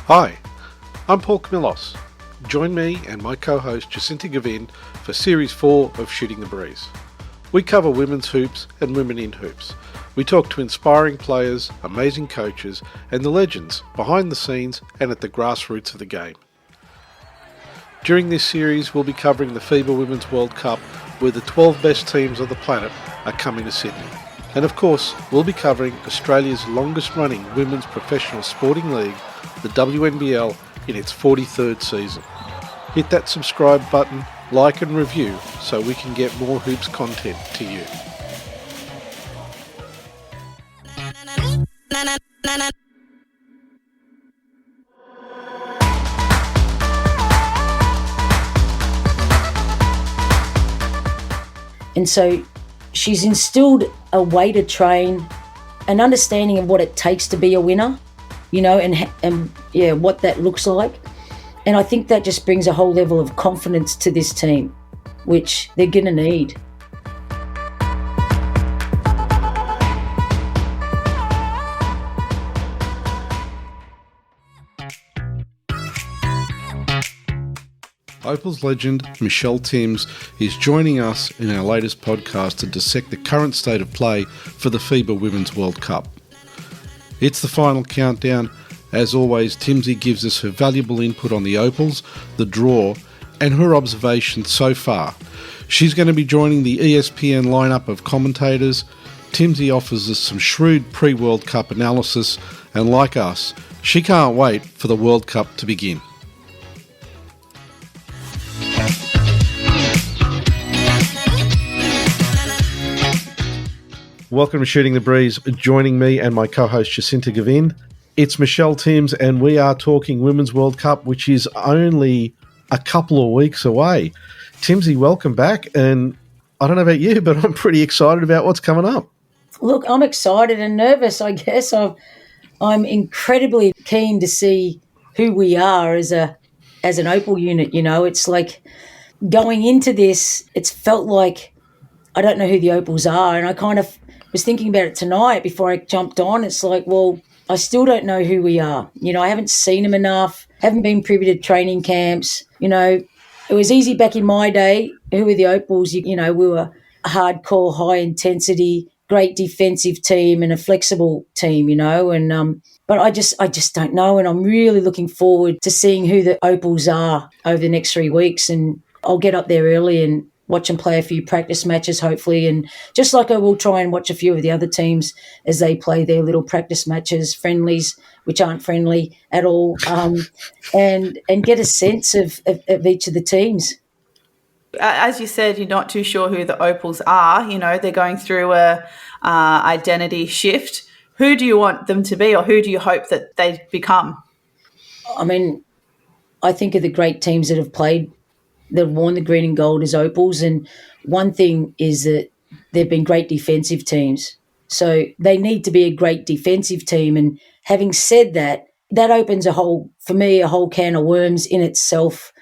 Hi, I'm Paul Camillos. Join me and my co-host Jacinta Gavin for Series 4 of Shooting the Breeze. We cover women's hoops and women in hoops. We talk to inspiring players, amazing coaches, and the legends behind the scenes and at the grassroots of the game. During this series, we'll be covering the FIBA Women's World Cup, where the 12 best teams on the planet are coming to Sydney. And of course, we'll be covering Australia's longest-running women's professional sporting league, the WNBL, in its 43rd season. Hit that subscribe button, like and review so we can get more hoops content to you. And so she's instilled a way to train, an understanding of what it takes to be a winner, and what that looks like. And I think that just brings a whole level of confidence to this team, which they're going to need. Opals legend Michele Timms is joining us in our latest podcast to dissect the current state of play for the FIBA Women's World Cup. It's the final countdown. As always, Timmsy gives us her valuable input on the Opals, the draw, and her observations so far. She's going to be joining the ESPN lineup of commentators. Timmsy offers us some shrewd pre-World Cup analysis, and like us, she can't wait for the World Cup to begin. Welcome to Shooting the Breeze. Joining me and my co-host Jacinta Gavin, it's Michele Timms, and we are talking Women's World Cup, which is only a couple of weeks away. Timmsy, welcome back, and I don't know about you, but I'm pretty excited about what's coming up. Look, I'm excited and nervous, I guess. I'm incredibly keen to see who we are as an Opal unit. It's like going into this, it's felt like I don't know who the Opals are, and I kind of was thinking about it tonight before I jumped on. It's like, well, I still don't know who we are. I haven't seen them enough, haven't been privy to training camps. It was easy back in my day. Who were the Opals? We were a hardcore, high-intensity, great defensive team and a flexible team, but I just don't know, and I'm really looking forward to seeing who the Opals are over the next 3 weeks, and I'll get up there early and watch them play a few practice matches, hopefully, and just like I will try and watch a few of the other teams as they play their little practice matches, friendlies, which aren't friendly at all, and get a sense of each of the teams. As you said, you're not too sure who the Opals are. They're going through a identity shift. Who do you want them to be, or who do you hope that they become? I mean, I think of the great teams that have played, that have worn the green and gold as Opals, and one thing is that they've been great defensive teams. So they need to be a great defensive team. And having said that, that opens a whole can of worms in itself,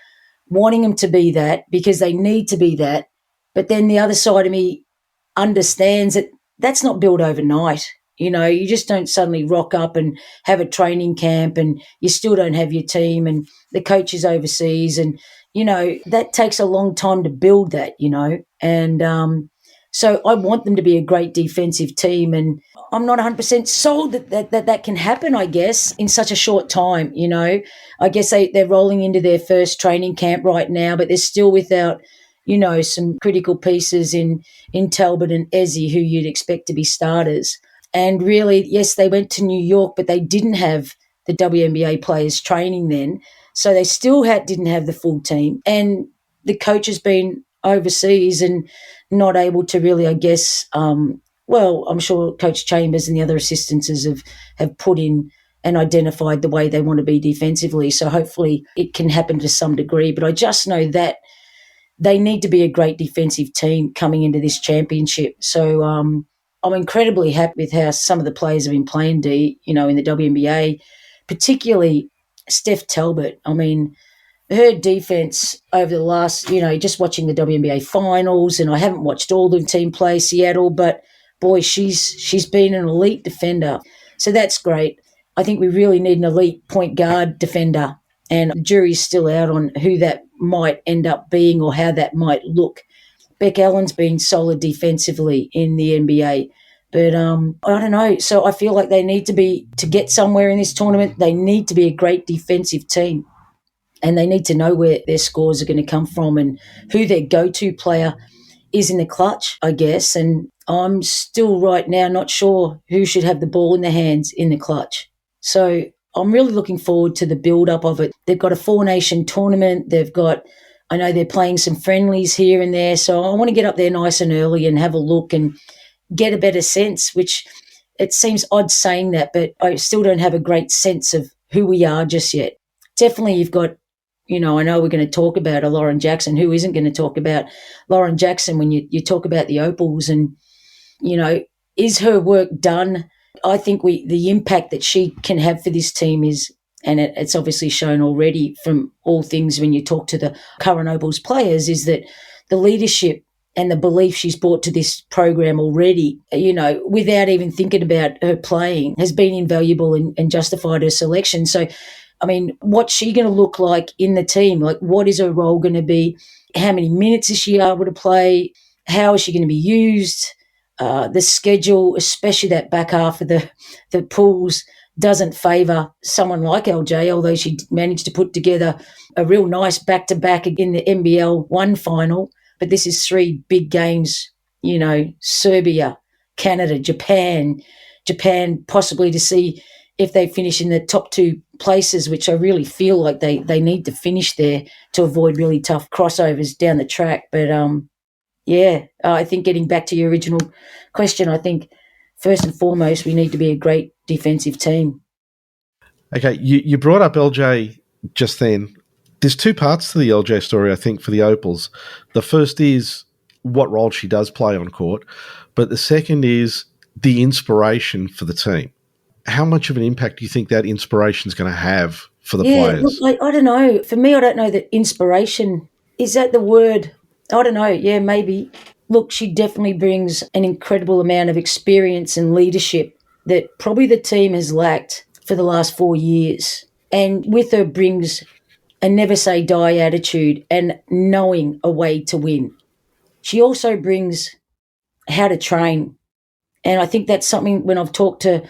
wanting them to be that because they need to be that. But then the other side of me understands that that's not built overnight. You just don't suddenly rock up and have a training camp and you still don't have your team and the coach is overseas, and that takes a long time to build that, and so I want them to be a great defensive team, and I'm not 100% sold that can happen, I guess, in such a short time. I guess they're rolling into their first training camp right now, but they're still without, some critical pieces in Talbot and Ezzy, who you'd expect to be starters. And really, yes, they went to New York, but they didn't have the WNBA players training then. So they still didn't have the full team. And the coach has been overseas and not able to really, I guess, I'm sure Coach Chambers and the other assistants have put in and identified the way they want to be defensively. So hopefully it can happen to some degree. But I just know that they need to be a great defensive team coming into this championship. So I'm incredibly happy with how some of the players have been playing, in the WNBA, particularly Steph Talbot. I mean, her defense over the last, just watching the WNBA finals, and I haven't watched all the team play Seattle, but boy, she's been an elite defender. So that's great. I think we really need an elite point guard defender, and the jury's still out on who that might end up being or how that might look. Beck Allen's been solid defensively in the NBA, but I don't know. So I feel like they need to get somewhere in this tournament, they need to be a great defensive team, and they need to know where their scores are going to come from and who their go-to player is in the clutch, I guess. And I'm still right now not sure who should have the ball in their hands in the clutch. So I'm really looking forward to the build-up of it. They've got a four-nation tournament. I know they're playing some friendlies here and there. So I want to get up there nice and early and have a look and get a better sense, which it seems odd saying that, but I still don't have a great sense of who we are just yet. Definitely you've got, I know we're going to talk about a Lauren Jackson. Who isn't going to talk about Lauren Jackson when you talk about the Opals? And, is her work done? I think the impact that she can have for this team is, and it's obviously shown already from all things when you talk to the current Opals players, is that the leadership and the belief she's brought to this program already, without even thinking about her playing, has been invaluable and justified her selection. So, I mean, what's she going to look like in the team? Like, what is her role going to be? How many minutes is she able to play? How is she going to be used? The schedule, especially that back half of the pools, doesn't favour someone like LJ, although she managed to put together a real nice back-to-back in the NBL 1 final. But this is 3 big games, Serbia, Canada, Japan possibly to see if they finish in the top 2 places, which I really feel like they need to finish there to avoid really tough crossovers down the track. But, I think getting back to your original question, I think first and foremost we need to be a great defensive team. Okay, you brought up LJ just then. There's 2 parts to the LJ story, I think, for the Opals. The first is what role she does play on court, but the second is the inspiration for the team. How much of an impact do you think that inspiration is going to have for the players? Look, I don't know. For me, I don't know that inspiration, is that the word? I don't know. Yeah, maybe. Look, she definitely brings an incredible amount of experience and leadership that probably the team has lacked for the last 4 years. And with her brings a never say die attitude and knowing a way to win. She also brings how to train. And I think that's something when I've talked to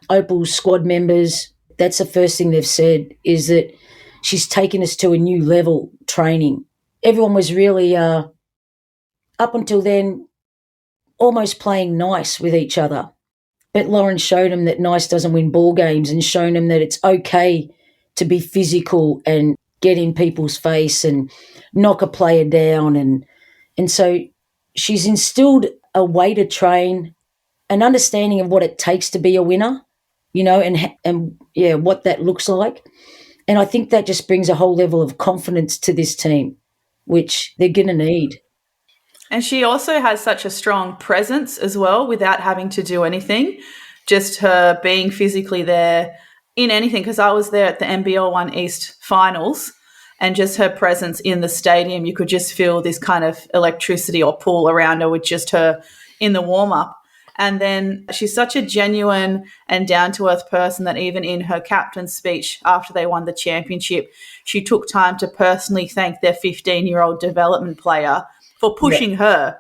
Opal's squad members, that's the first thing they've said, is that she's taken us to a new level training. Everyone was really, up until then, almost playing nice with each other. But Lauren showed them that nice doesn't win ball games and shown them that it's okay to be physical and get in people's face and knock a player down. And so she's instilled a way to train, an understanding of what it takes to be a winner, and what that looks like. And I think that just brings a whole level of confidence to this team, which they're going to need. And she also has such a strong presence as well without having to do anything, just her being physically there in anything. Because I was there at the NBL 1 East finals, and just her presence in the stadium, you could just feel this kind of electricity or pull around her with just her in the warm-up. And then she's such a genuine and down-to-earth person that even in her captain's speech after they won the championship, she took time to personally thank their 15-year-old development player for pushing her.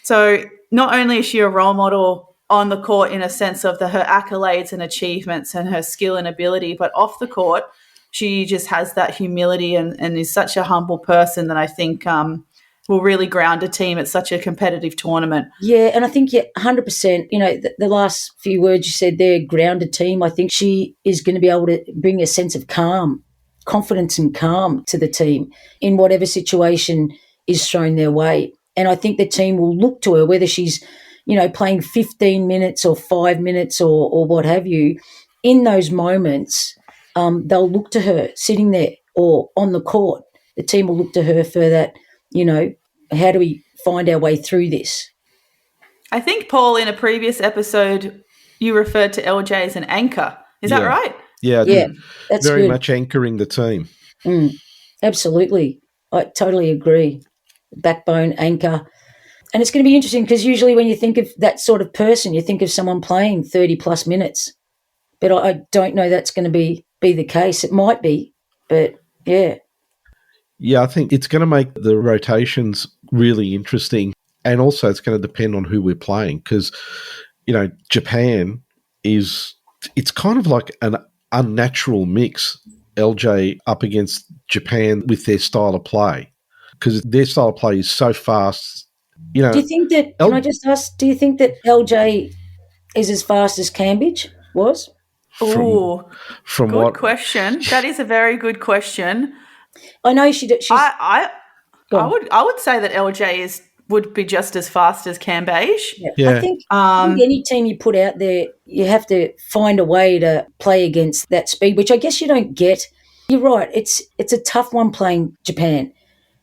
So not only is she a role model on the court in a sense of her accolades and achievements and her skill and ability, but off the court, she just has that humility and is such a humble person that I think will really ground a team at such a competitive tournament. Yeah, and I think, 100%, the last few words you said there, ground a team, I think she is going to be able to bring a sense of confidence and calm to the team in whatever situation is thrown their way. And I think the team will look to her, whether she's, playing 15 minutes or 5 minutes or what have you, in those moments, they'll look to her sitting there or on the court. The team will look to her for that, how do we find our way through this? I think, Paul, in a previous episode, you referred to LJ as an anchor. Is that right? Yeah, that's very good. much anchoring the team. Absolutely. I totally agree. Backbone, anchor. And it's going to be interesting because usually when you think of that sort of person, you think of someone playing 30-plus minutes. but I don't know that's going to be the case. It might be, but yeah. Yeah, I think it's going to make the rotations really interesting. And also it's going to depend on who we're playing because, Japan it's kind of like an unnatural mix, LJ up against Japan with their style of play because their style of play is so fast. Do you think that, can I just ask, do you think that LJ is as fast as Cambridge was? Ooh, from good what question. That is a very good question. I know she's I would say that LJ would be just as fast as Cambage. Yeah. I think any team you put out there, you have to find a way to play against that speed, which I guess you don't get. You're right. It's a tough one playing Japan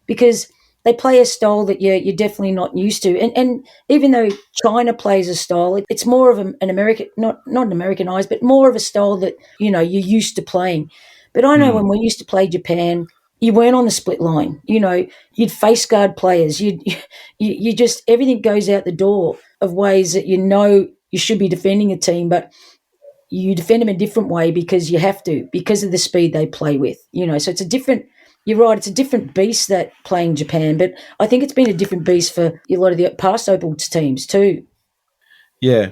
because they play a style that you're definitely not used to. And even though China plays a style, it's more of an American, not an Americanized, but more of a style that, you're used to playing. But I know when we used to play Japan, you weren't on the split line. You'd face guard players. You just, everything goes out the door of ways that you should be defending a team, but you defend them a different way because you have to, because of the speed they play with. So it's a different. You're right, it's a different beast that playing Japan, but I think it's been a different beast for a lot of the past Opals teams too. Yeah,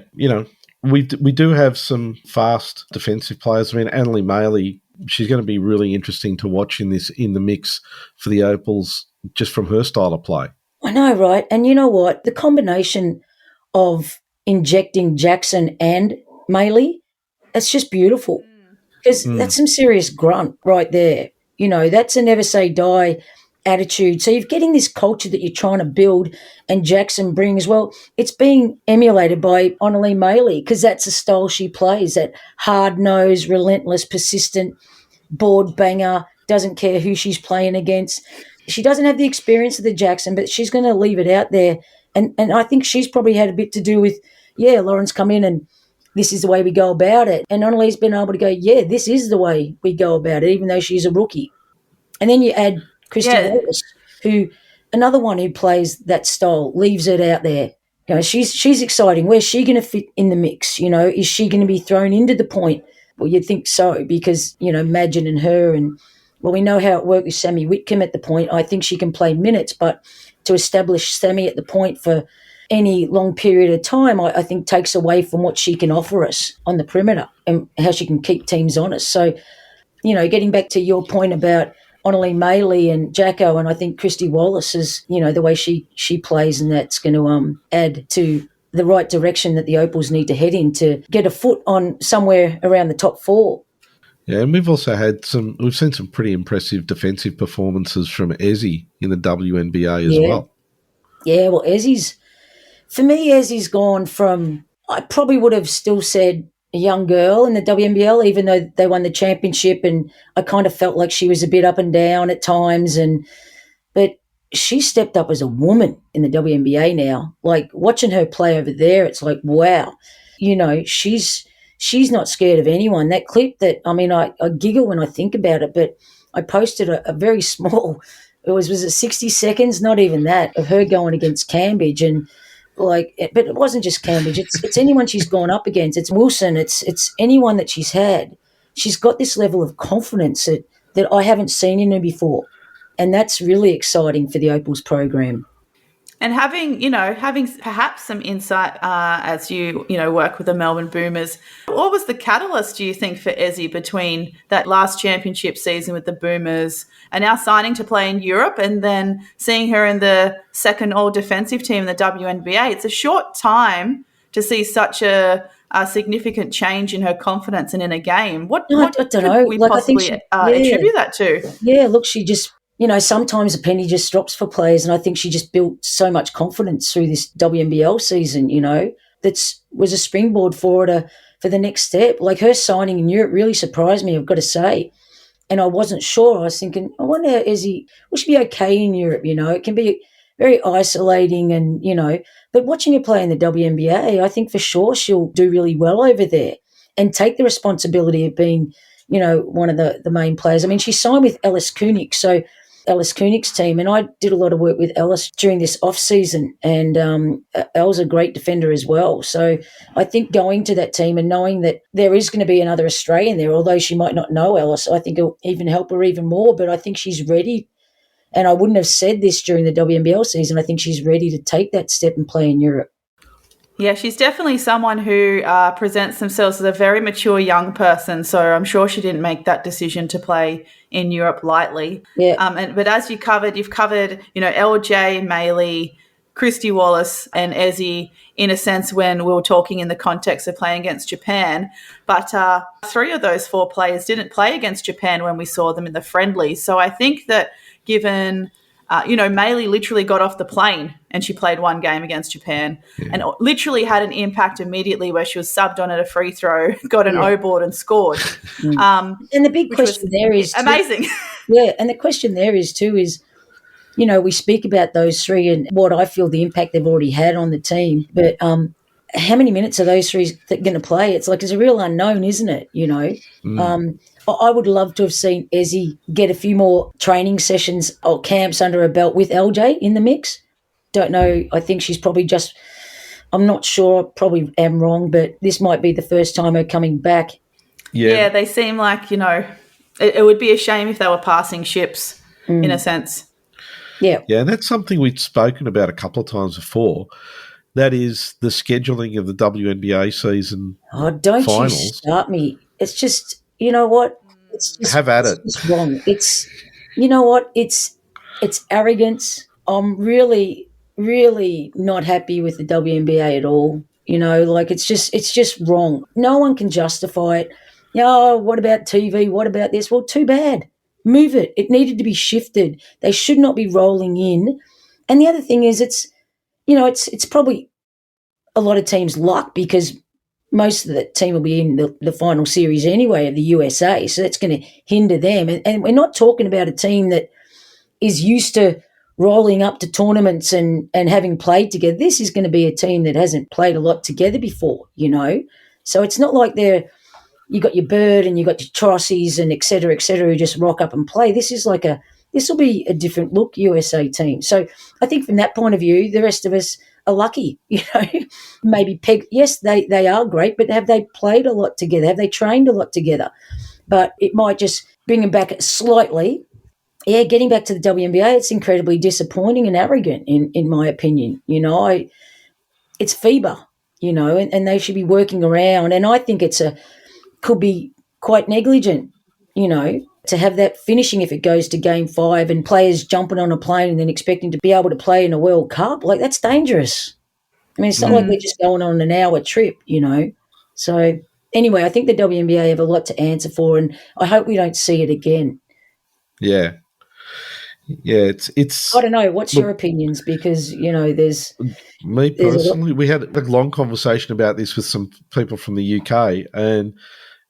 we do have some fast defensive players. I mean, Annalie Maley, she's going to be really interesting to watch in the mix for the Opals just from her style of play. I know, right? And you know what? The combination of injecting Jackson and Maley, that's just beautiful because that's some serious grunt right there. That's a never say die attitude. So you're getting this culture that you're trying to build and Jackson brings. Well, it's being emulated by Annalie Maley because that's the style she plays, that hard-nosed, relentless, persistent, board banger, doesn't care who she's playing against. She doesn't have the experience of the Jackson, but she's going to leave it out there. And I think she's probably had a bit to do with, Lauren's come in and this is the way we go about it. And Annalie's been able to go, this is the way we go about it, even though she's a rookie. And then you add Christy Wallace, who another one who plays that style, leaves it out there. She's exciting. Where's she going to fit in the mix? Is she going to be thrown into the point? Well, you'd think so because, Madgen and her well, we know how it worked with Sammy Whitcomb at the point. I think she can play minutes, but to establish Sammy at the point for any long period of time, I think takes away from what she can offer us on the perimeter and how she can keep teams honest. So, getting back to your point about Annalie Maley and Jacko, and I think Christy Wallace is, the way she plays, and that's going to add to the right direction that the Opals need to head in to get a foot on somewhere around the top four. Yeah, and we've also we've seen some pretty impressive defensive performances from Ezzy in the WNBA as well. Yeah, well, for me, Ezzy's gone from, I probably would have still said a young girl in the WNBL, even though they won the championship, and I kind of felt like she was a bit up and down at times. But she stepped up as a woman in the WNBA now. Like watching her play over there, it's like, wow, she's not scared of anyone. That clip that, I giggle when I think about it, but I posted a very small, was it 60 seconds? Not even that, of her going against Cambridge and, but it wasn't just Cambridge. It's anyone she's gone up against. It's Wilson. It's anyone that she's had. She's got this level of confidence that I haven't seen in her before, and that's really exciting for the Opals program. And having perhaps some insight as you work with the Melbourne Boomers, what was the catalyst, do you think, for Ezzy between that last championship season with the Boomers and now signing to play in Europe and then seeing her in the second all-defensive team in the WNBA? It's a short time to see such a significant change in her confidence and in a game. What I don't know. We possibly attribute that to? Yeah, look, she just... sometimes a penny just drops for players, and I think she just built so much confidence through this WNBL season, that was a springboard for her for the next step. Like her signing in Europe really surprised me, I've got to say. And I wasn't sure. I was thinking, I wonder how will she be okay in Europe, It can be very isolating and, but watching her play in the WNBA, I think for sure she'll do really well over there and take the responsibility of being, one of the main players. I mean, she signed with Ellis Koenig, so Alice Koenig's team, and I did a lot of work with Alice during this off-season, and Elle's a great defender as well. So I think going to that team and knowing that there is going to be another Australian there, although she might not know Alice, I think it'll even help her even more. But I think she's ready, and I wouldn't have said this during the WNBL season. I think she's ready to take that step and play in Europe. Yeah, she's definitely someone who presents themselves as a very mature young person. So I'm sure she didn't make that decision to play in Europe lightly. Yeah. But as you've covered, LJ, Maylee, Christy Wallace and Ezzy, in a sense, when we were talking in the context of playing against Japan. But 3 of those 4 players didn't play against Japan when we saw them in the friendlies. So I think that given... Maylee literally got off the plane and she played 1 game against Japan and literally had an impact immediately where she was subbed on at a free throw, got an O-board and scored. And the big question there is... amazing. And the question there is too is, we speak about those 3 and what I feel the impact they've already had on the team, but how many minutes are those 3 going to play? It's a real unknown, isn't it, I would love to have seen Ezzy get a few more training sessions or camps under her belt with LJ in the mix. Don't know. I think she's probably I'm not sure, probably am wrong, but this might be the first time her coming back. Yeah, they seem like, it would be a shame if they were passing ships in a sense. Yeah. Yeah, and that's something we've spoken about a couple of times before. That is the scheduling of the WNBA season don't finals. You start me. It's just... You know what? It's just, have at it. It's just wrong. It's, it's arrogance. I'm really, really not happy with the WNBA at all. It's just wrong. No one can justify it. What about TV? What about this? Well, too bad. Move it. It needed to be shifted. They should not be rolling in. And the other thing is it's probably a lot of teams' luck because most of the team will be in the final series anyway of the USA, so that's going to hinder them. And we're not talking about a team that is used to rolling up to tournaments and having played together. This is going to be a team that hasn't played a lot together before, So it's not like you got your Bird and you got your Trossies and et cetera, who just rock up and play. This will be a different look USA team. So I think from that point of view, the rest of us are lucky, maybe peg. Yes, they are great, but have they played a lot together? Have they trained a lot together? But it might just bring them back slightly. Yeah, getting back to the WNBA, it's incredibly disappointing and arrogant, in my opinion. It's FIBA, and they should be working around. And I think could be quite negligent, to have that finishing if it goes to Game 5 and players jumping on a plane and then expecting to be able to play in a World Cup. That's dangerous. I mean, it's not like they're just going on an hour trip, So anyway, I think the WNBA have a lot to answer for, and I hope we don't see it again. Yeah. Yeah, it's. I don't know. What's your opinions? Because, there's... Me personally, we had a long conversation about this with some people from the UK, and,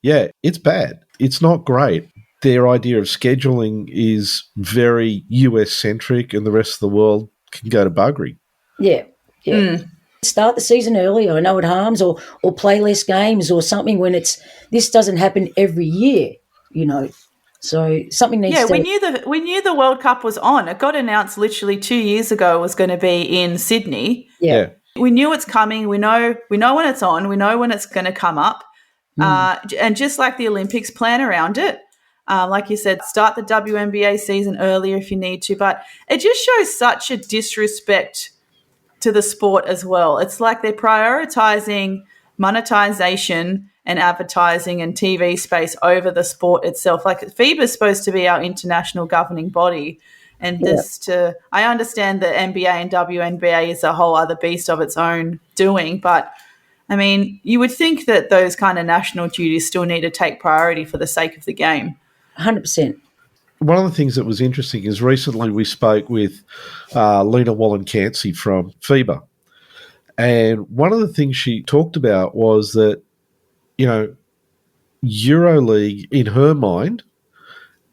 yeah, it's bad. It's not great. Their idea of scheduling is very US-centric and the rest of the world can go to buggery. Yeah. Start the season earlier. I know it harms or play less games or something when this doesn't happen every year, So something needs to... Yeah, we knew the World Cup was on. It got announced literally 2 years ago it was going to be in Sydney. Yeah. We knew it's coming. We know when it's on. We know when it's going to come up. And just like the Olympics, plan around it. Like you said, start the WNBA season earlier if you need to. But it just shows such a disrespect to the sport as well. It's like they're prioritizing monetization and advertising and TV space over the sport itself. Like FIBA is supposed to be our international governing body. And I understand that NBA and WNBA is a whole other beast of its own doing. But, I mean, you would think that those kind of national duties still need to take priority for the sake of the game. 100%. One of the things that was interesting is recently we spoke with Lena Wallen-Cancey from FIBA. And one of the things she talked about was that, EuroLeague, in her mind,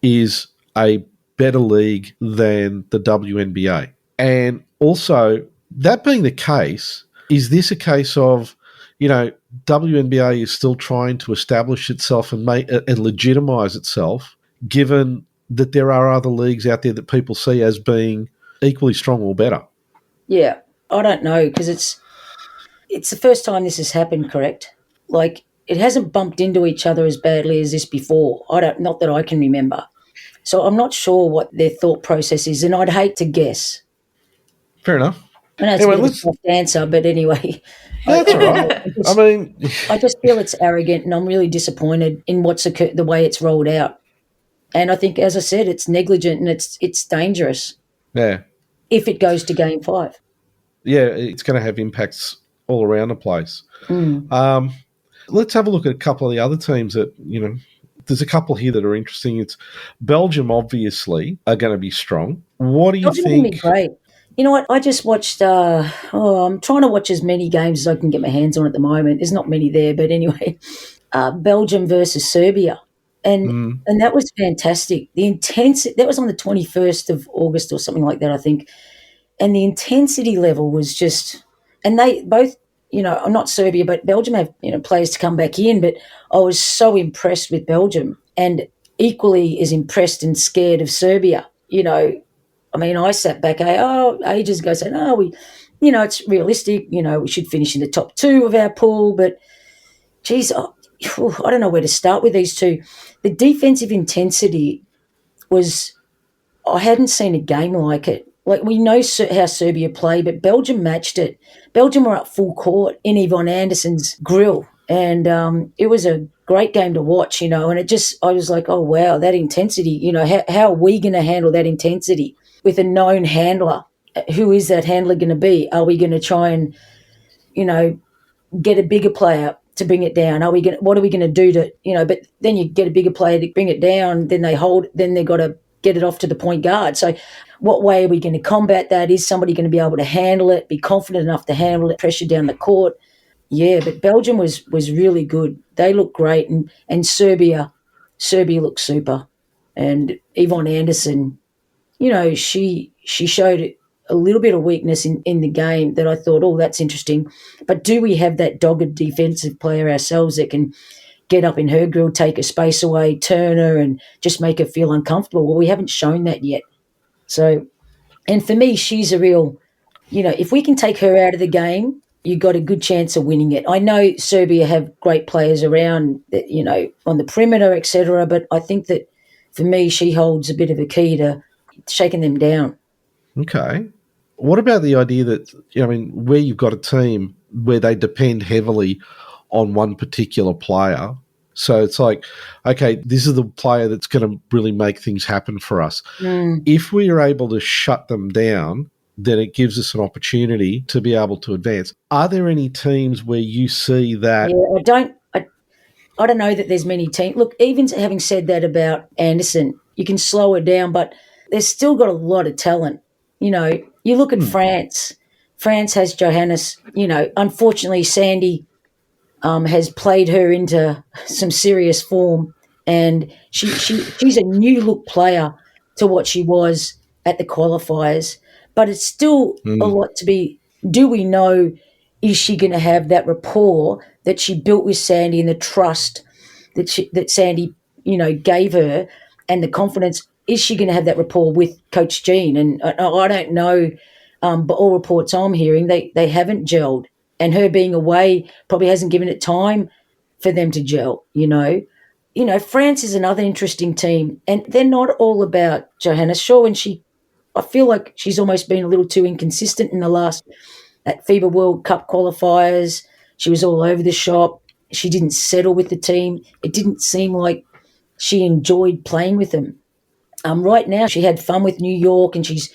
is a better league than the WNBA. And also, that being the case, is this a case of, WNBA is still trying to establish itself and legitimize itself, given that there are other leagues out there that people see as being equally strong or better? Yeah, I don't know, because it's the first time this has happened, correct? Like, it hasn't bumped into each other as badly as this before. Not that I can remember. So I'm not sure what their thought process is, and I'd hate to guess. Fair enough. I know it's a bit of a soft answer, but anyway. That's all right. I just feel it's arrogant, and I'm really disappointed in what's occurred, the way it's rolled out. And I think, as I said, it's negligent and it's dangerous. Yeah. If it goes to Game 5. Yeah, it's going to have impacts all around the place. Let's have a look at a couple of the other teams that, there's a couple here that are interesting. It's Belgium, obviously, are going to be strong. What do you think? Belgium will be great. You know what? I just watched, I'm trying to watch as many games as I can get my hands on at the moment. There's not many there, but anyway, Belgium versus Serbia. And that was fantastic. The intensity, that was on the 21st of August or something like that, I think. And the intensity level was just, and they both, not Serbia, but Belgium have, players to come back in, but I was so impressed with Belgium and equally as impressed and scared of Serbia. I sat back ages ago saying, it's realistic, we should finish in the top 2 of our pool, but geez, I don't know where to start with these two. The defensive intensity was, I hadn't seen a game like it. Like, we know how Serbia play, but Belgium matched it. Belgium were up full court in Yvonne Anderson's grill, and it was a great game to watch, and I was like, oh, wow, that intensity, how are we going to handle that intensity with a known handler? Who is that handler going to be? Are we going to try and, get a bigger player to bring it down? What are we going to do to, but then you get a bigger player to bring it down, then they've got to get it off to the point guard. So what way are we going to combat that? Is somebody going to be able to handle it, be confident enough to handle it, pressure down the court? Yeah, but Belgium was really good. They looked great, and Serbia looked super. And Yvonne Anderson, she showed a little bit of weakness in the game that I thought, oh, that's interesting. But do we have that dogged defensive player ourselves that can get up in her grill, take her space away, turn her, and just make her feel uncomfortable? Well, we haven't shown that yet. So, and for me, she's a real, if we can take her out of the game, you've got a good chance of winning it. I know Serbia have great players around, on the perimeter, etc., but I think that for me, she holds a bit of a key to shaking them down. Okay. What about the idea that, where you've got a team where they depend heavily on one particular player? So it's like, okay, this is the player that's going to really make things happen for us. If we are able to shut them down, then it gives us an opportunity to be able to advance. Are there any teams where you see that? Yeah, I don't know that there's many teams. Look, even having said that about Anderson, you can slow her down, but there's still got a lot of talent. You look at France. France has Johannes. Unfortunately, Sandy has played her into some serious form, and she's a new look player to what she was at the qualifiers. But it's still a lot to be. Do we know? Is she going to have that rapport that she built with Sandy and the trust that Sandy gave her and the confidence? Is she going to have that rapport with Coach Jean? And I don't know, but all reports I'm hearing, they haven't gelled. And her being away probably hasn't given it time for them to gel, France is another interesting team, and they're not all about Johanna Shaw. And I feel like she's almost been a little too inconsistent in the last, at FIBA World Cup qualifiers. She was all over the shop. She didn't settle with the team. It didn't seem like she enjoyed playing with them. Right now, she had fun with New York, and she's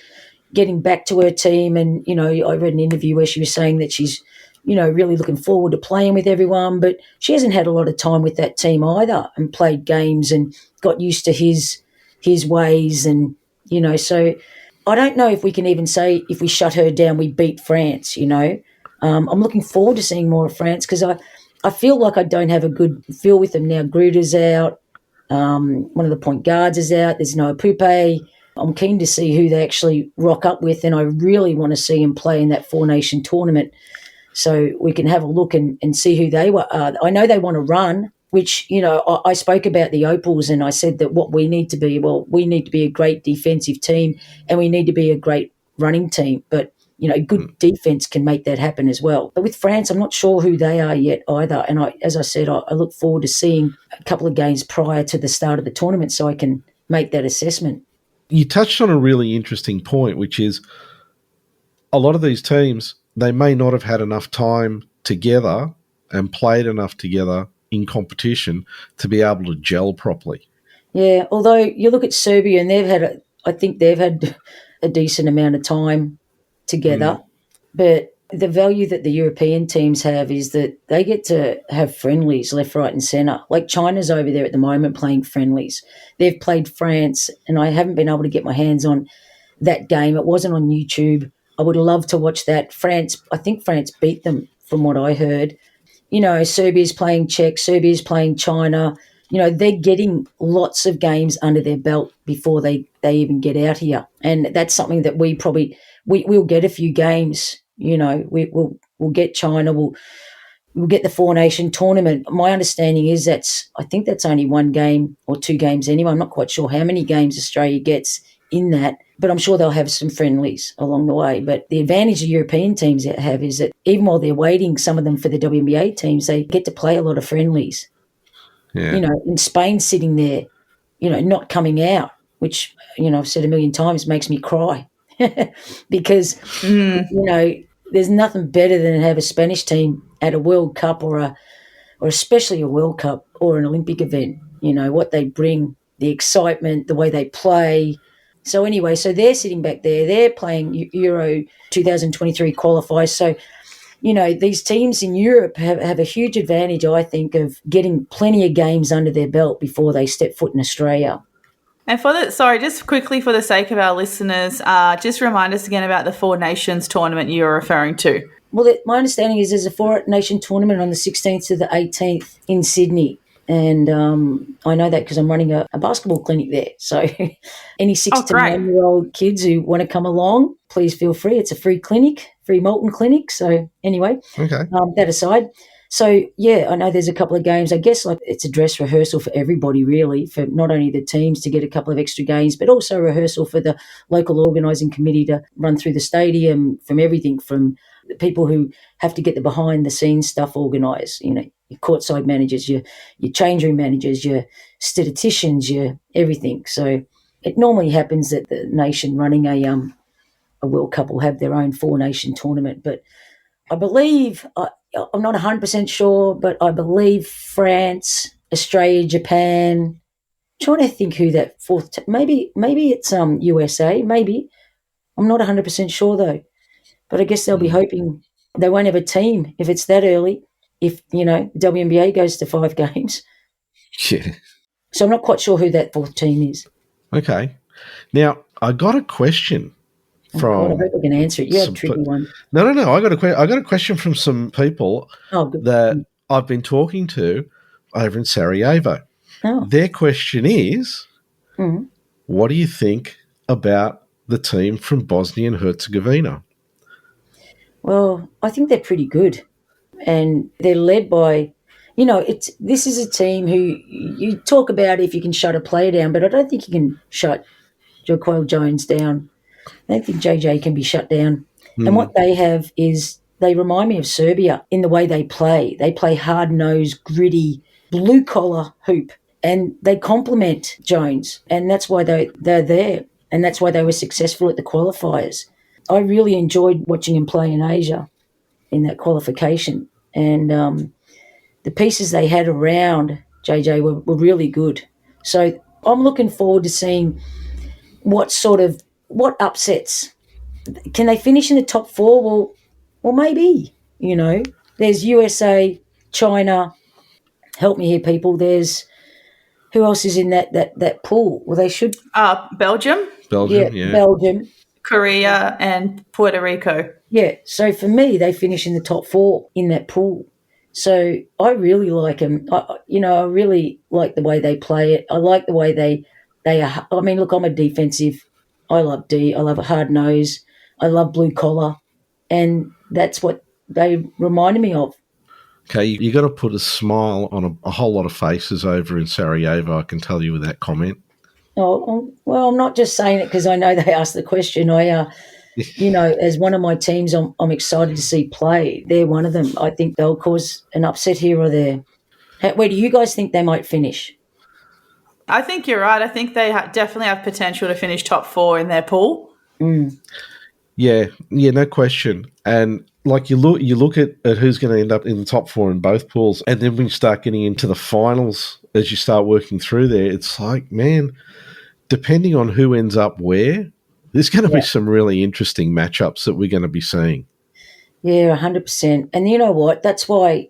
getting back to her team. And, I read an interview where she was saying that she's, really looking forward to playing with everyone, but she hasn't had a lot of time with that team either, and played games and got used to his ways. And, so I don't know if we can even say if we shut her down, we beat France, I'm looking forward to seeing more of France, because I feel like I don't have a good feel with them now. Gruder's out. One of the point guards is out. There's no Pupe. I'm keen to see who they actually rock up with, and I really want to see him play in that four-nation tournament so we can have a look and see who they were. I know they want to run. which, I spoke about the Opals and I said that what we need to be, we need to be a great defensive team and we need to be a great running team. But, good defense can make that happen as well. But with France, I'm not sure who they are yet either. And as I said, I look forward to seeing a couple of games prior to the start of the tournament so I can make that assessment. You touched on a really interesting point, which is a lot of these teams, they may not have had enough time together and played enough together in competition to be able to gel properly. Yeah, although you look at Serbia and I think they've had a decent amount of time together. But the value that the European teams have is that they get to have friendlies left, right and centre. Like China's over there at the moment playing friendlies. They've played France and I haven't been able to get my hands on that game. It wasn't on YouTube. I would love to watch that. I think France beat them from what I heard. Serbia's playing Czech, Serbia's playing China. They're getting lots of games under their belt before they even get out here. And that's something that we'll get a few games. We'll get China, we'll get the Four Nation tournament. My understanding is I think that's only one game or two games anyway. I'm not quite sure how many games Australia gets in that, but I'm sure they'll have some friendlies along the way. But the advantage the European teams have is that even while they're waiting, some of them for the WNBA teams, they get to play a lot of friendlies. Yeah. In Spain sitting there, not coming out, which, I've said a million times makes me cry because, there's nothing better than to have a Spanish team at a World Cup or especially a World Cup or an Olympic event, what they bring, the excitement, the way they play. So anyway, they're sitting back there, they're playing Euro 2023 qualifiers. So, these teams in Europe have a huge advantage, I think, of getting plenty of games under their belt before they step foot in Australia. And just quickly for the sake of our listeners, just remind us again about the Four Nations tournament you were referring to. Well, my understanding is there's a Four Nation tournament on the 16th to the 18th in Sydney. And I know that because I'm running a basketball clinic there. So any 6 to 9-year-old kids who want to come along, please feel free. It's a free clinic, free molten clinic. So anyway, that aside. So, yeah, I know there's a couple of games. I guess it's a dress rehearsal for everybody, really, for not only the teams to get a couple of extra games, but also rehearsal for the local organising committee to run through the stadium, from everything from the people who have to get the behind-the-scenes stuff organised, your courtside managers, your change room managers, your statisticians, your everything. So it normally happens that the nation running a World Cup will have their own Four Nation tournament. But I believe, I'm not 100% sure, but I believe France, Australia, Japan. I'm trying to think who that fourth. Maybe it's USA. Maybe, I'm not 100% sure though. But I guess they'll be hoping they won't have a team if it's that early. If the WNBA goes to 5 games. Yeah. So I'm not quite sure who that fourth team is. Okay. Now I got a question. I hope I can answer it. You have a tricky one. No. I got a question from some people that I've been talking to over in Sarajevo. Oh. Their question is, what do you think about the team from Bosnia and Herzegovina? Well, I think they're pretty good, and they're led by, this is a team who you talk about if you can shut a player down, but I don't think you can shut Joquel Jones down. I don't think JJ can be shut down. And what they have is they remind me of Serbia in the way they play. They play hard-nosed, gritty, blue-collar hoop, and they complement Jones, and that's why they're there, and that's why they were successful at the qualifiers. I really enjoyed watching him play in Asia in that qualification, and the pieces they had around JJ were really good. So I'm looking forward to seeing what upsets. Can they finish in the top 4? Well, maybe, There's USA, China. Help me here, people. There's who else is in that pool? Well, they should. Belgium. Yeah. Belgium. Korea and Puerto Rico. Yeah, so for me, they finish in the top 4 in that pool. So I really like them. I really like the way they play it. I like the way they are. I mean, look, I'm a defensive. I love D. I love a hard nose. I love blue collar, and that's what they reminded me of. Okay, you got to put a smile on a whole lot of faces over in Sarajevo, I can tell you with that comment. Oh, well, I'm not just saying it because I know they asked the question. As one of my teams, I'm excited to see play. They're one of them. I think they'll cause an upset here or there. Where do you guys think they might finish? I think you're right. I think they definitely have potential to finish top 4 in their pool. Yeah, no question. And like you look at who's going to end up in the top 4 in both pools, and then when you start getting into the finals, as you start working through there, it's like, man, depending on who ends up where, there's going to be some really interesting matchups that we're going to be seeing. Yeah, 100%. And you know what? That's why,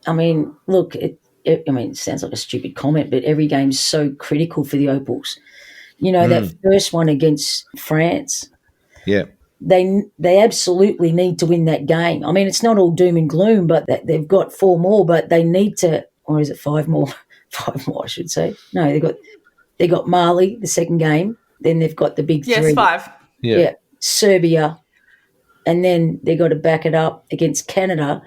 I mean, look, it sounds like a stupid comment, but every game's so critical for the Opals. That first one against France, yeah, they absolutely need to win that game. I mean, it's not all doom and gloom, but they've got 4 more, but they need to, or is it 5 more? 5 more, I should say. No, they got Mali, the second game. Then they've got the big 3. Yes, 5. Yeah, Serbia. And then they got to back it up against Canada,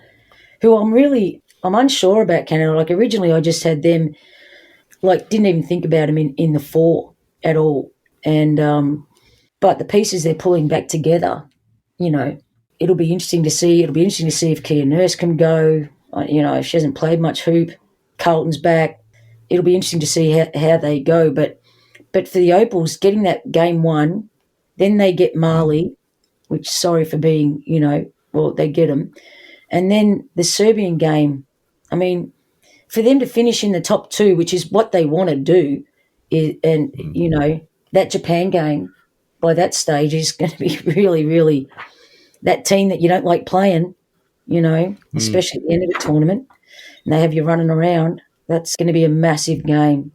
who I'm unsure about Canada. Like originally I just had them, like didn't even think about them in the 4 at all. And but the pieces they're pulling back together, it'll be interesting to see. It'll be interesting to see if Kia Nurse can go. If she hasn't played much hoop, Carlton's back. It'll be interesting to see how they go. But for the Opals, getting that game 1, then they get Mali, which sorry for being, they get them. And then the Serbian game, I mean, for them to finish in the top 2, which is what they want to do, that Japan game by that stage is going to be really, really that team that you don't like playing, especially at the end of the tournament, and they have you running around. That's going to be a massive game.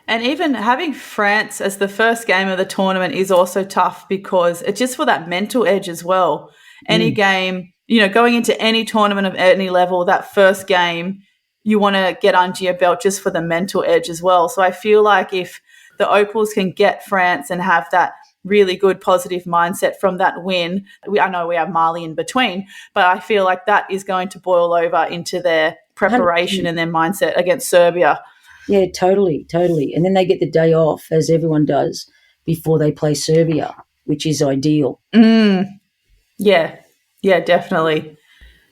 And even having France as the first game of the tournament is also tough because it's just for that mental edge as well. Any game, going into any tournament of any level, that first game, you want to get under your belt just for the mental edge as well. So I feel like if the Opals can get France and have that really good positive mindset from that win, I know we have Mali in between, but I feel like that is going to boil over into their preparation 100%. And their mindset against Serbia. Yeah, totally. And then they get the day off, as everyone does, before they play Serbia, which is ideal. Yeah, definitely.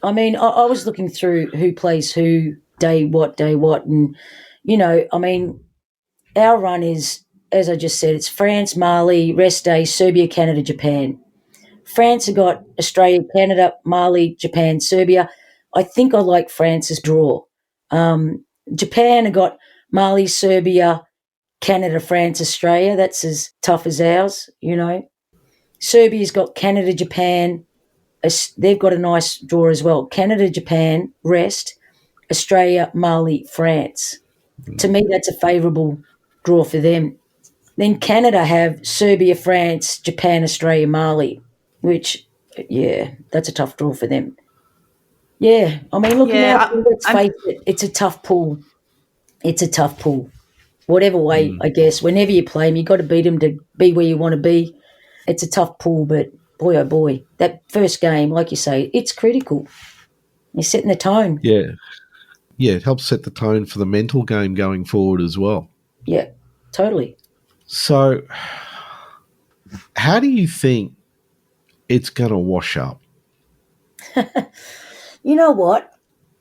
I mean, I was looking through who plays who, day what, and, our run is, as I just said, it's France, Mali, rest day, Serbia, Canada, Japan. France have got Australia, Canada, Mali, Japan, Serbia. I think I like France's draw. Japan have got Mali, Serbia, Canada, France, Australia. That's as tough as ours, Serbia's got Canada, Japan. They've got a nice draw as well. Canada, Japan, rest. Australia, Mali, France. To me, that's a favourable draw for them. Then Canada have Serbia, France, Japan, Australia, Mali, which, that's a tough draw for them. Yeah, I mean, looking out, let's face it, it's a tough pool. Whatever way, I guess, whenever you play them, you've got to beat them to be where you want to be. It's a tough pool, but boy, oh boy, that first game, like you say, it's critical. You're setting the tone. Yeah, it helps set the tone for the mental game going forward as well. Yeah, totally. So how do you think it's going to wash up? You know what?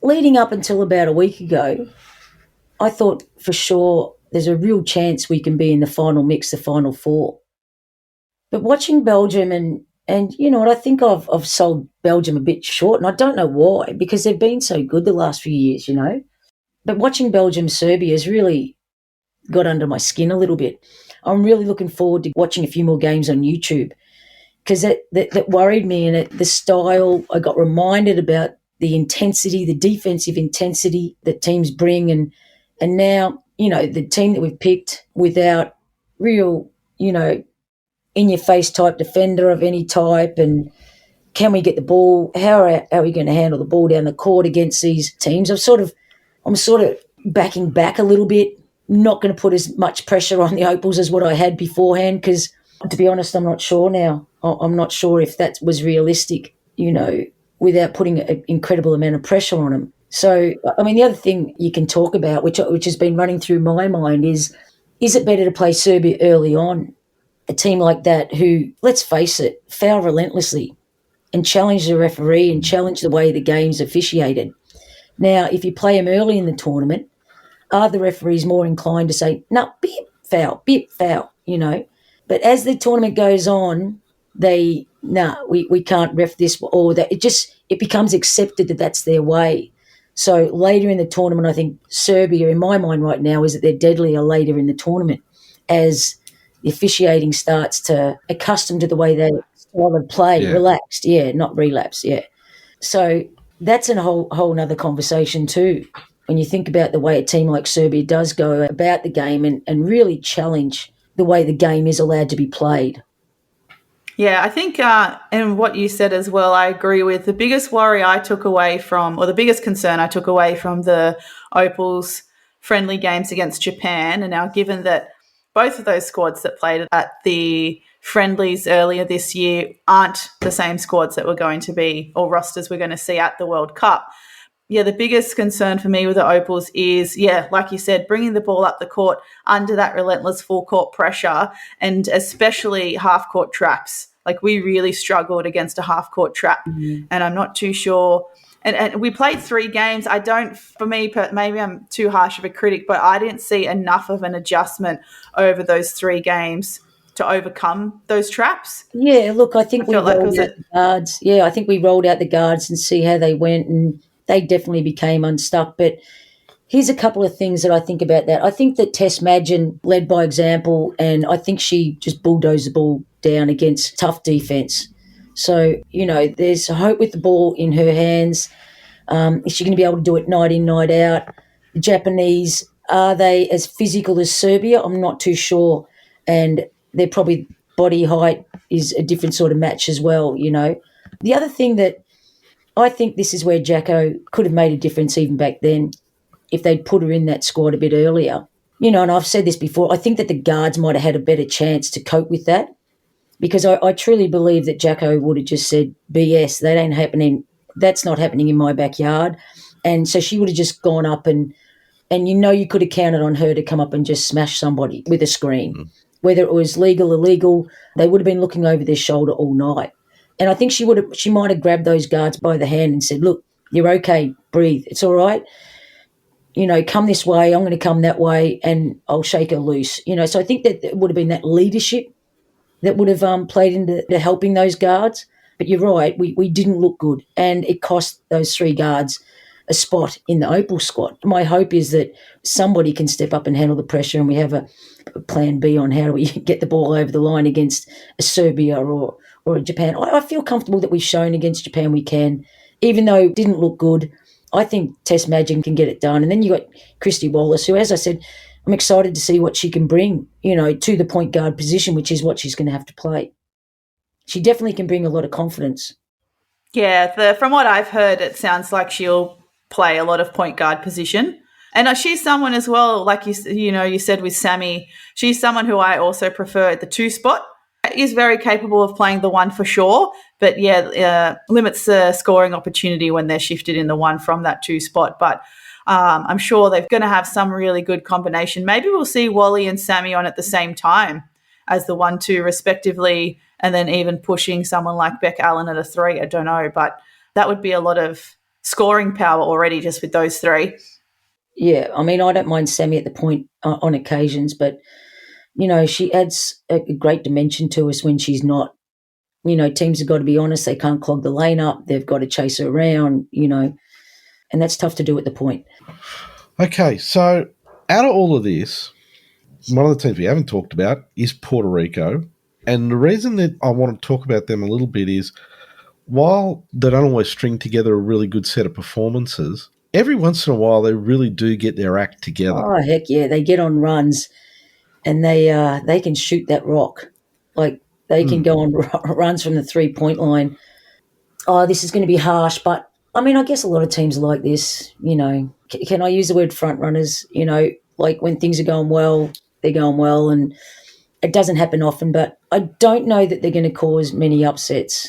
Leading up until about a week ago, I thought for sure there's a real chance we can be in the final mix, the final 4. But watching Belgium and you know what, I think I've sold Belgium a bit short, and I don't know why, because they've been so good the last few years, But watching Belgium, Serbia has really got under my skin a little bit. I'm really looking forward to watching a few more games on YouTube because that worried me, and the style, I got reminded about the intensity, the defensive intensity that teams bring, and now, the team that we've picked without real, in-your-face type defender of any type, and can we get the ball? How are we going to handle the ball down the court against these teams? I'm sort of backing back a little bit, not going to put as much pressure on the Opals as what I had beforehand because, to be honest, I'm not sure now. I'm not sure if that was realistic, without putting an incredible amount of pressure on them. So, I mean, the other thing you can talk about, which has been running through my mind, is it better to play Serbia early on, a team like that who, let's face it, foul relentlessly and challenge the referee and challenge the way the game's officiated. Now, if you play them early in the tournament, are the referees more inclined to say, no, bit foul, you know? But as the tournament goes on, we can't ref this, or that it becomes accepted that that's their way. So later in the tournament, I think Serbia, in my mind right now, is that they're deadlier later in the tournament as the officiating starts to accustom to the way they style of play, relaxed, not relapse, So that's a whole nother conversation too. When you think about the way a team like Serbia does go about the game and really challenge the way the game is allowed to be played. Yeah, I think, and what you said as well, I agree with. The biggest worry I took away from, or the biggest concern I took away from the Opals friendly games against Japan, and now given that both of those squads that played at the friendlies earlier this year aren't the same squads that we're going to be, or rosters we're going to see at the World Cup. Yeah, the biggest concern for me with the Opals is, like you said, bringing the ball up the court under that relentless full court pressure, and especially half court traps. Like, we really struggled against a half court trap, and I'm not too sure. And we played 3 games. For me, maybe I'm too harsh of a critic, but I didn't see enough of an adjustment over those 3 games to overcome those traps. Yeah, look, I think we rolled out the guards. Yeah, I think we rolled out the guards and see how they went, and they definitely became unstuck. But here's a couple of things that I think about that. I think that Tess Madgen led by example, and I think she just bulldozed the ball down against tough defence. So, there's hope with the ball in her hands. Is she going to be able to do it night in, night out? The Japanese, are they as physical as Serbia? I'm not too sure. And they're probably, body height is a different sort of match as well, The other thing that I think this is where Jacko could have made a difference even back then if they'd put her in that squad a bit earlier. And I've said this before, I think that the guards might have had a better chance to cope with that, because I truly believe that Jacko would have just said, BS, that ain't happening. That's not happening in my backyard. And so she would have just gone up and you could have counted on her to come up and just smash somebody with a screen. Whether it was legal or illegal, they would have been looking over their shoulder all night. And I think she might have grabbed those guards by the hand and said, look, you're okay, breathe, it's all right. Come this way, I'm going to come that way, and I'll shake her loose. So I think that it would have been that leadership that would have played into helping those guards. But you're right, we didn't look good, and it cost those 3 guards a spot in the Opal squad. My hope is that somebody can step up and handle the pressure, and we have a plan B on how do we get the ball over the line against a Serbia or a Japan. I feel comfortable that we've shown against Japan we can, even though it didn't look good. I think Tess Madgen can get it done. And then you got Christy Wallace, who, as I said, I'm excited to see what she can bring, to the point guard position, which is what she's going to have to play. She definitely can bring a lot of confidence. Yeah, from what I've heard, it sounds like she'll play a lot of point guard position. And she's someone as well, like you said with Sammy, she's someone who I also prefer at the 2 spot. Is very capable of playing the 1 for sure, but limits the scoring opportunity when they're shifted in the 1 from that 2 spot. But I'm sure they're going to have some really good combination. Maybe we'll see Wally and Sammy on at the same time as the 1-2 respectively, and then even pushing someone like Beck Allen at a 3. I don't know, but that would be a lot of scoring power already just with those 3. Yeah, I mean, I don't mind Sammy at the point on occasions, but she adds a great dimension to us when she's not. Teams have got to be honest. They can't clog the lane up. They've got to chase her around, and that's tough to do at the point. Okay, so out of all of this, one of the teams we haven't talked about is Puerto Rico. And the reason that I want to talk about them a little bit is while they don't always string together a really good set of performances, every once in a while they really do get their act together. Oh, heck yeah. They get on runs. And they can shoot that rock. Like, they can go on runs from the 3-point line. Oh, this is going to be harsh, but, I mean, I guess a lot of teams are like this, Can I use the word front runners? Like when things are going well, they're going well, and it doesn't happen often, but I don't know that they're going to cause many upsets.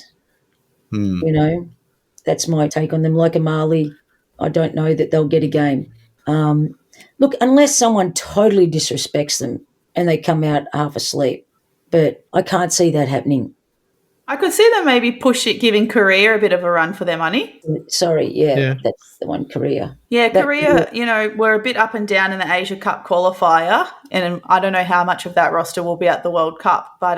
That's my take on them. Like Amali, I don't know that they'll get a game. Look, unless someone totally disrespects them and they come out half asleep, but I can't see that happening. I could see them maybe giving Korea a bit of a run for their money. Sorry, yeah. That's the one, Korea. Yeah, Korea, we're a bit up and down in the Asia Cup qualifier, and I don't know how much of that roster will be at the World Cup, but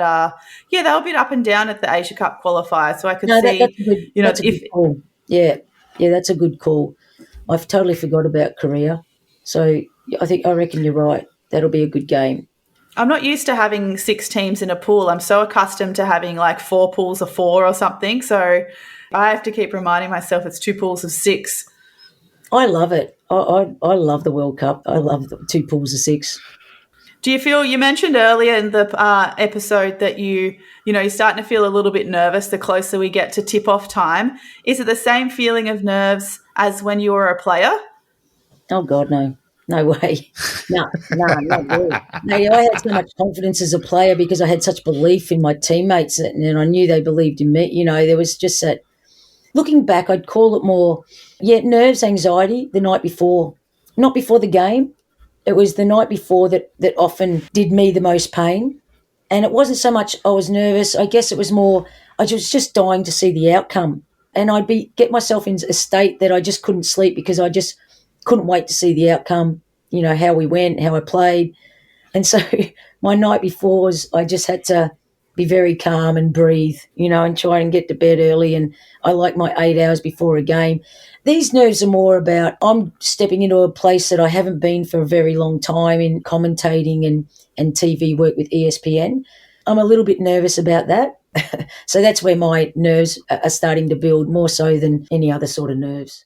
they were a bit up and down at the Asia Cup qualifier, so I could see, that's a good call. Yeah, that's a good call. I've totally forgot about Korea, so I reckon you're right. That'll be a good game. I'm not used to having 6 teams in a pool. I'm so accustomed to having like 4 pools of 4 or something. So I have to keep reminding myself it's 2 pools of 6. I love it. I love the World Cup. I love the 2 pools of 6. Do you feel, you mentioned earlier in the episode that you're starting to feel a little bit nervous the closer we get to tip-off time. Is it the same feeling of nerves as when you were a player? Oh, God, no. No way. No, not really. No, I had so much confidence as a player because I had such belief in my teammates and I knew they believed in me. There was just that. Looking back, I'd call it more, nerves, anxiety the night before. Not before the game. It was the night before that often did me the most pain. And it wasn't so much I was nervous. I guess it was more I was just dying to see the outcome. And I'd get myself in a state that I just couldn't sleep because I just couldn't wait to see the outcome, how we went, how I played. And so my night before was I just had to be very calm and breathe, and try and get to bed early. And I like my 8 hours before a game. These nerves are more about I'm stepping into a place that I haven't been for a very long time in commentating and TV work with ESPN. I'm a little bit nervous about that. So that's where my nerves are starting to build more so than any other sort of nerves.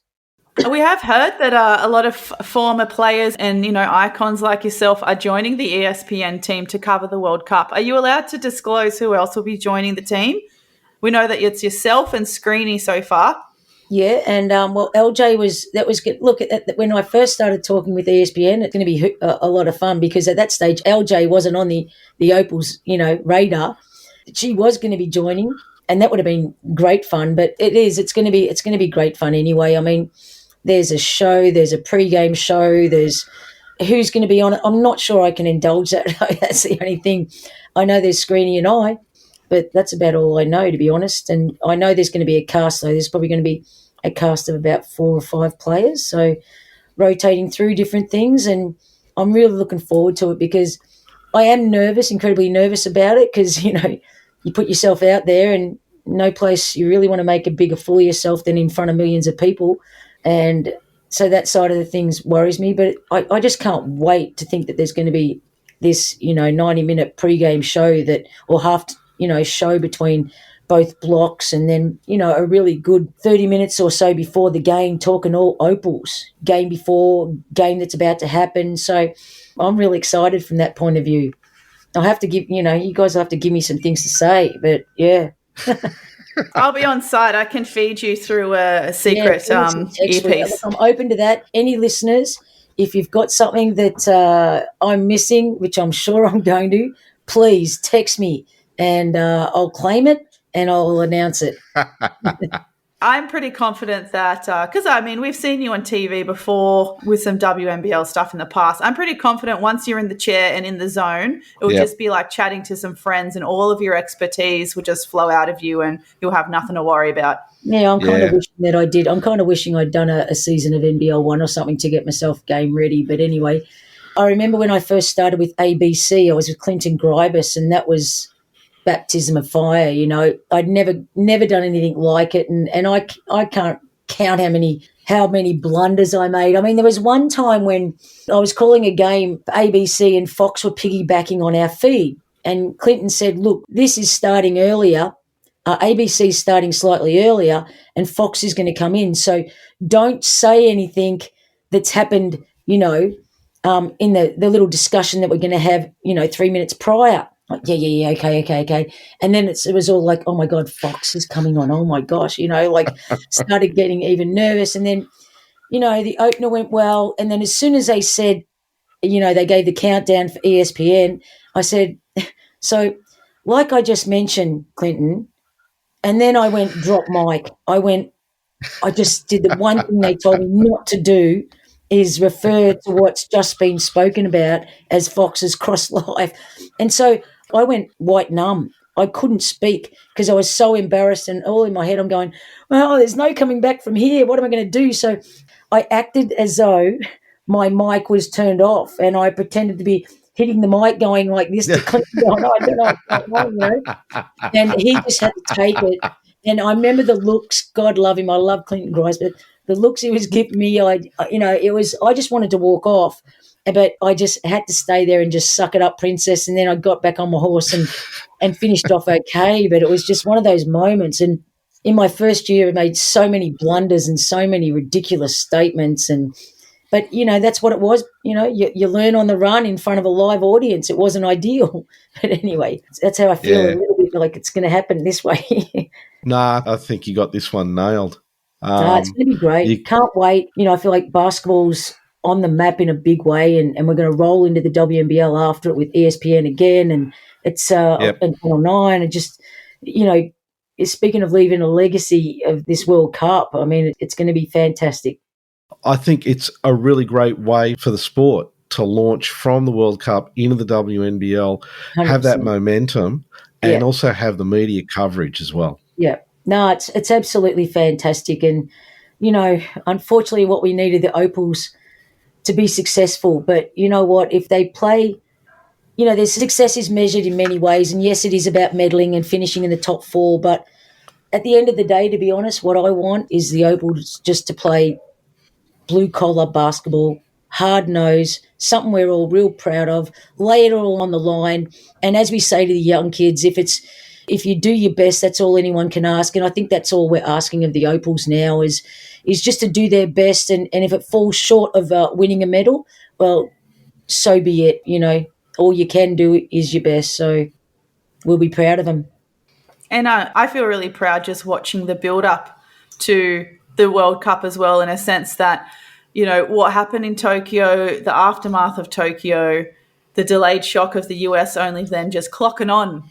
We have heard that a lot of former players and, icons like yourself are joining the ESPN team to cover the World Cup. Are you allowed to disclose who else will be joining the team? We know that it's yourself and Screeny so far. Yeah, and LJ that was good. Look, when I first started talking with ESPN, it's going to be a lot of fun because at that stage, LJ wasn't on the Opals, radar. She was going to be joining, and that would have been great fun. But it's going to be great fun anyway. I mean, there's a show, there's a pre-game show, there's who's going to be on it. I'm not sure I can indulge that. That's the only thing. I know there's Screeny and I, but that's about all I know, to be honest. And I know there's going to be a cast, though. There's probably going to be a cast of about 4 or 5 players, so rotating through different things. And I'm really looking forward to it because I am nervous, incredibly nervous about it because, you put yourself out there and no place you really want to make a bigger fool of yourself than in front of millions of people. And so that side of the things worries me, but I just can't wait to think that there's going to be this, 90-minute pre-game show or half, show between both blocks and then, a really good 30 minutes or so before the game talking all Opals, game before, game that's about to happen. So I'm really excited from that point of view. I'll have to give, you guys will have to give me some things to say, but yeah. I'll be on site. I can feed you through a secret earpiece. I'm open to that. Any listeners, if you've got something that I'm missing, which I'm sure I'm going to, please text me and I'll claim it and I'll announce it. I'm pretty confident that, because, we've seen you on TV before with some WNBL stuff in the past. I'm pretty confident once you're in the chair and in the zone, it will just be like chatting to some friends and all of your expertise will just flow out of you and you'll have nothing to worry about. Yeah, I'm kind of wishing that I did. I'm kind of wishing I'd done a season of NBL 1 or something to get myself game ready. But anyway, I remember when I first started with ABC, I was with Clinton Gribus, and that was baptism of fire. I'd never done anything like it, and I can't count how many blunders I made. I mean, there was one time when I was calling a game for ABC and Fox were piggybacking on our feed, and Clinton said, look, this is starting earlier, ABC's starting slightly earlier, and Fox is going to come in, so don't say anything that's happened, in the little discussion that we're going to have, 3 minutes prior. Like, yeah, okay. And then it was all like, oh, my God, Fox is coming on. Oh, my gosh, started getting even nervous. And then, the opener went well. And then as soon as they said, they gave the countdown for ESPN, I said, so like I just mentioned, Clinton, and then I went drop mic. I went, I just did the one thing they told me not to do is refer to what's just been spoken about as Fox's cross life. And so I went white numb. I couldn't speak because I was so embarrassed, and all in my head I'm going, well, there's no coming back from here. What am I going to do? So I acted as though my mic was turned off, and I pretended to be hitting the mic going like this to Clinton going, I don't know what's going on, you know. And he just had to take it. And I remember the looks, God love him, I love Clinton Grice, but the looks he was giving me, I just wanted to walk off, but I just had to stay there and just suck it up, princess. And then I got back on my horse and finished off okay. But it was just one of those moments. And in my first year, I made so many blunders and so many ridiculous statements. But, that's what it was. You learn on the run in front of a live audience. It wasn't ideal. But anyway, that's how I feel a little bit like it's going to happen this way. Nah, I think you got this one nailed. It's going to be great. Can't wait. I feel like basketball's on the map in a big way, and we're going to roll into the WNBL after it with ESPN again, and it's and Channel 9, and just, speaking of leaving a legacy of this World Cup, I mean, it's going to be fantastic. I think it's a really great way for the sport to launch from the World Cup into the WNBL, 100%. Have that momentum, and also have the media coverage as well. Yeah. No, it's absolutely fantastic. And, unfortunately what we needed the Opals to be successful. But you know what? If they play, their success is measured in many ways. And yes, it is about medaling and finishing in the top 4. But at the end of the day, to be honest, what I want is the Opals just to play blue-collar basketball, hard-nosed, something we're all real proud of, lay it all on the line. And as we say to the young kids, if you do your best, that's all anyone can ask. And I think that's all we're asking of the Opals now is just to do their best. And if it falls short of winning a medal, well, so be it. All you can do is your best. So we'll be proud of them. And I feel really proud just watching the build-up to the World Cup as well, in a sense that, what happened in Tokyo, the aftermath of Tokyo, the delayed shock of the US only then just clocking on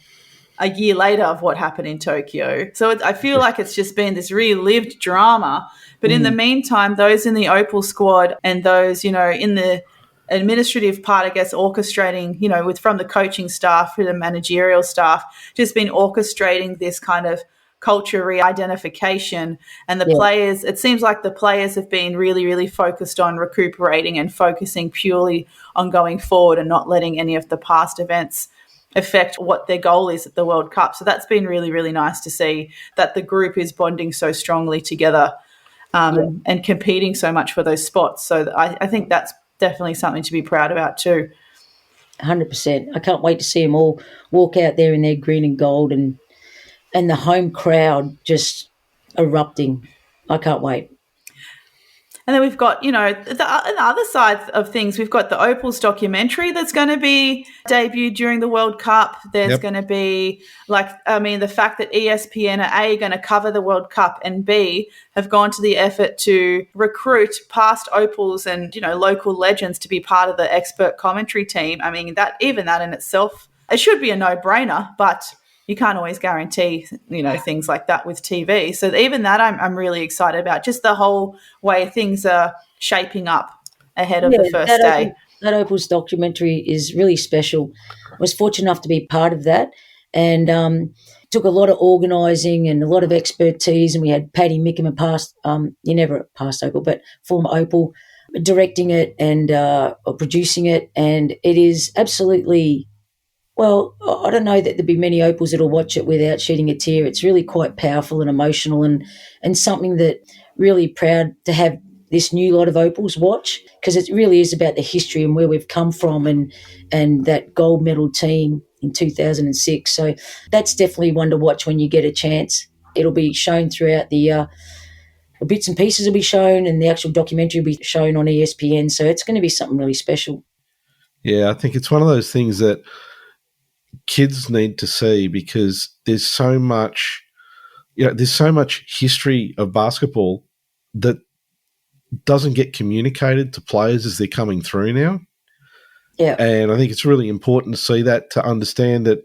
a year later of what happened in Tokyo. So I feel like it's just been this relived drama. But in the meantime, those in the Opal squad and those, in the administrative part, I guess, orchestrating, from the coaching staff to the managerial staff, just been orchestrating this kind of culture re-identification. And the players, it seems like the players have been really, really focused on recuperating and focusing purely on going forward and not letting any of the past events affect what their goal is at the World Cup. So that's been really, really nice to see that the group is bonding so strongly together and competing so much for those spots. So I think that's definitely something to be proud about too. 100%. I can't wait to see them all walk out there in their green and gold and the home crowd just erupting. I can't wait. And then we've got, the other side of things, we've got the Opals documentary that's going to be debuted during the World Cup. There's going to be, the fact that ESPN are A, going to cover the World Cup, and B, have gone to the effort to recruit past Opals and, local legends to be part of the expert commentary team. I mean, that in itself, it should be a no-brainer, but you can't always guarantee, things like that with TV. So even that I'm really excited about, just the whole way things are shaping up ahead of the first day. That Opals documentary is really special. I was fortunate enough to be part of that, and took a lot of organising and a lot of expertise, and we had Paddy Mickham, never past Opal, but former Opal, directing it and producing it, and it is absolutely... Well, I don't know that there'd be many Opals that'll watch it without shedding a tear. It's really quite powerful and emotional, and something that really proud to have this new lot of Opals watch, because it really is about the history and where we've come from and that gold medal team in 2006. So that's definitely one to watch when you get a chance. It'll be shown throughout the bits and pieces will be shown, and the actual documentary will be shown on ESPN. So it's going to be something really special. Yeah, I think it's one of those things that kids need to see, because there's so much history of basketball that doesn't get communicated to players as they're coming through now. Yeah. And I think it's really important to see that, to understand that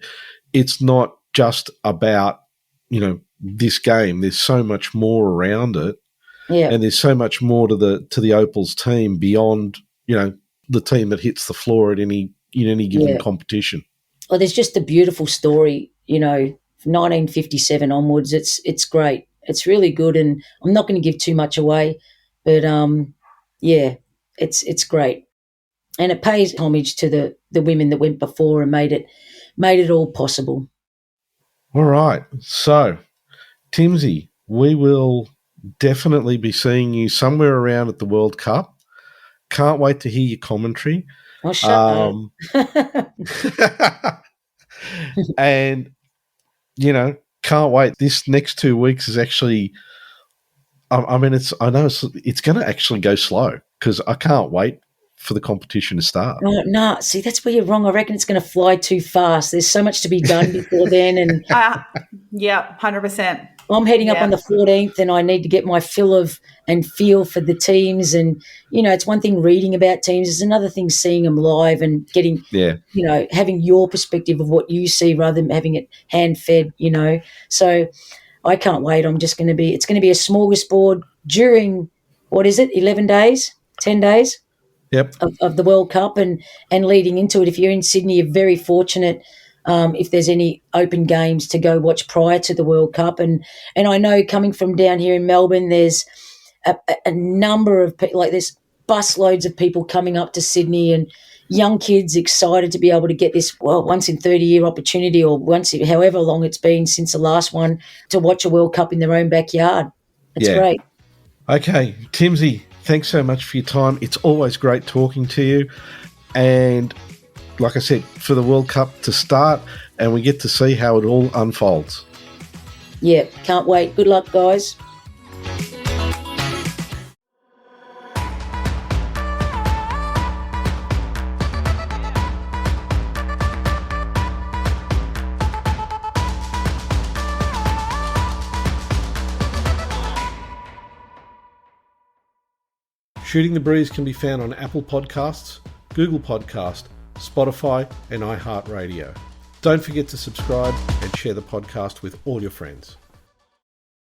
it's not just about, this game. There's so much more around it Yeah. And there's so much more to the Opals team beyond, the team that hits the floor in any given competition. Well, there's just a beautiful story, 1957 onwards. It's great. It's really good, and I'm not going to give too much away, but it's great, and it pays homage to the women that went before and made it all possible. All right, so Timmsy, we will definitely be seeing you somewhere around at the World Cup. Can't wait to hear your commentary. Oh, shut up. And, can't wait. This next 2 weeks is actually, I know it's going to actually go slow because I can't wait for the competition to start. Oh, no, see, that's where you're wrong. I reckon it's going to fly too fast. There's so much to be done before then. And 100%. I'm heading up on the 14th, and I need to get my fill of and feel for the teams. And, it's one thing reading about teams. It's another thing seeing them live and getting, having your perspective of what you see rather than having it hand-fed, So I can't wait. It's going to be a smorgasbord during, 11 days, 10 days? Yep. Of the World Cup and leading into it. If you're in Sydney, you're very fortunate if there's any open games to go watch prior to the World Cup. And I know coming from down here in Melbourne, there's a number of people, like there's busloads of people coming up to Sydney and young kids excited to be able to get this, once in 30-year opportunity or however long it's been since the last one to watch a World Cup in their own backyard. It's great. Okay, Timmsy, thanks so much for your time. It's always great talking to you. And like I said, for the World Cup to start and we get to see how it all unfolds. Yeah, can't wait. Good luck, guys. Shooting the Breeze can be found on Apple Podcasts, Google Podcast, Spotify, and iHeartRadio. Don't forget to subscribe and share the podcast with all your friends.